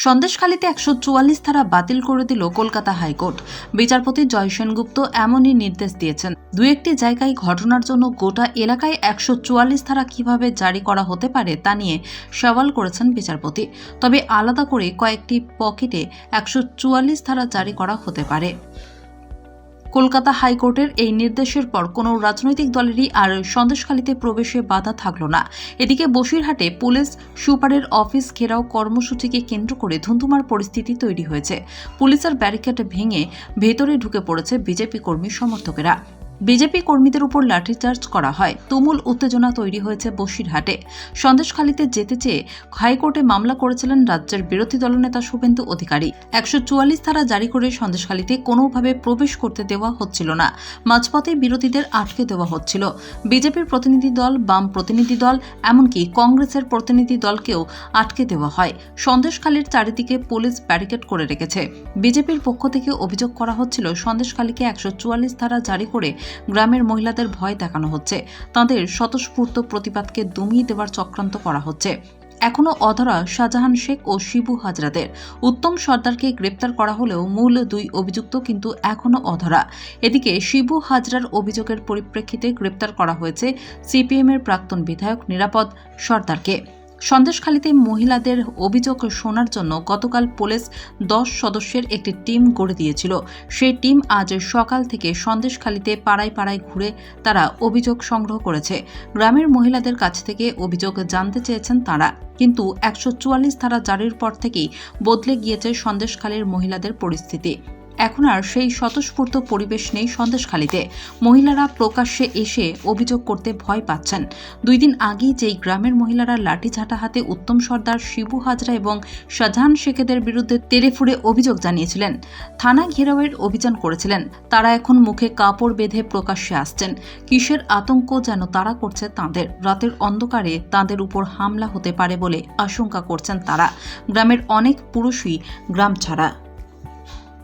সন্দেশখালীতে ১৪৪ ধারা বাতিল করে দিল কলকাতা হাইকোর্ট। বিচারপতি জয় সেনগুপ্ত এমনই নির্দেশ দিয়েছেন। দু একটি জায়গায় ঘটনার জন্য গোটা এলাকায় ১৪৪ ধারা কিভাবে জারি করা হতে পারে তা নিয়ে সওয়াল করেছেন বিচারপতি। তবে আলাদা করে কয়েকটি পকেটে ১৪৪ ধারা জারি করা হতে পারে। কলকাতা হাইকোর্টের এই নির্দেশের পর কোনো রাজনৈতিক দলেরই আর সন্দেশখালীতে প্রবেশে বাধা থাকল না। এদিকে বসিরহাটে পুলিশ সুপারের অফিস ঘেরাও কর্মসূচিকে কেন্দ্র করে ধুন্ধুমার পরিস্থিতি তৈরি হয়েছে। পুলিশের ব্যারিকেড ভেঙে ভেতরে ঢুকে পড়েছে বিজেপি কর্মী সমর্থকেরা। বিজেপি কর্মীদের উপর লাঠিচার্জ করা হয়। তুমুল উত্তেজনা তৈরি হয়েছে বসিরহাটে। সন্দেশখালীতে যেতে চেয়ে হাইকোর্টে মামলা করেছিলেন রাজ্যের বিরোধী দলনেতা শুভেন্দু অধিকারী। ১৪৪ ধারা জারি করে সন্দেশখালীতে কোনোভাবে প্রবেশ করতে দেওয়া হচ্ছিল না। মাঝপথে বিরোধীদের আটকে দেওয়া হচ্ছিল। বিজেপির প্রতিনিধি দল, বাম প্রতিনিধি দল, এমনকি কংগ্রেসের প্রতিনিধি দলকেও আটকে দেওয়া হয়। সন্দেশখালীর চারিদিকে পুলিশ ব্যারিকেড করে রেখেছে। বিজেপির পক্ষ থেকে অভিযোগ করা হচ্ছিল সন্দেশখালীকে ১৪৪ ধারা জারি করে গ্রামের মহিলাদের ভয় দেখানো হচ্ছে। তাঁদের স্বতঃস্ফূর্ত প্রতিবাদকে দমিয়ে দেওয়ার চক্রান্ত করা হচ্ছে। এখনও অধরা শাহজাহান শেখ ও শিবু হাজরাদের। উত্তম সর্দারকে গ্রেপ্তার করা হলেও মূল দুই অভিযুক্ত কিন্তু এখনও অধরা। এদিকে শিবু হাজরার অভিযোগের পরিপ্রেক্ষিতে গ্রেপ্তার করা হয়েছে সিপিএমের প্রাক্তন বিধায়ক নিরাপদ সর্দারকে। সন্দেশখালীতে মহিলাদের অভিযোগ শোনার জন্য গতকাল পুলিশ 10 সদস্যের একটি টিম গড়ে দিয়েছিল। সেই টিম আজ সকাল থেকে সন্দেশখালীতে পাড়ায় পাড়ায় ঘুরে তারা অভিযোগ সংগ্রহ করেছে। গ্রামের মহিলাদের কাছ থেকে অভিযোগ জানতে চেয়েছেন তারা। কিন্তু ১৪৪ ধারা জারির পর থেকেই বদলে গিয়েছে সন্দেশখালীর মহিলাদের পরিস্থিতি। এখন আর সেই স্বতঃস্ফূর্ত পরিবেশ নেই সন্দেশখালীতে। মহিলারা প্রকাশ্যে এসে অভিযোগ করতে ভয় পাচ্ছেন। 2 দিন আগেই যেই গ্রামের মহিলারা লাঠিঝাঁটা হাতে উত্তম সর্দার, শিবু হাজরা এবং শাহজাহান শেখেদের বিরুদ্ধে তেড়েফুঁড়ে অভিযোগ জানিয়েছিলেন, থানা ঘেরাওয়ের অভিযান করেছিলেন, তারা এখন মুখে কাপড় বেঁধে প্রকাশ্যে আসছেন। কিসের আতঙ্ক যেন তারা করছে তাঁদের। রাতের অন্ধকারে তাঁদের উপর হামলা হতে পারে বলে আশঙ্কা করছেন তারা। গ্রামের অনেক পুরুষই গ্রাম ছাড়া।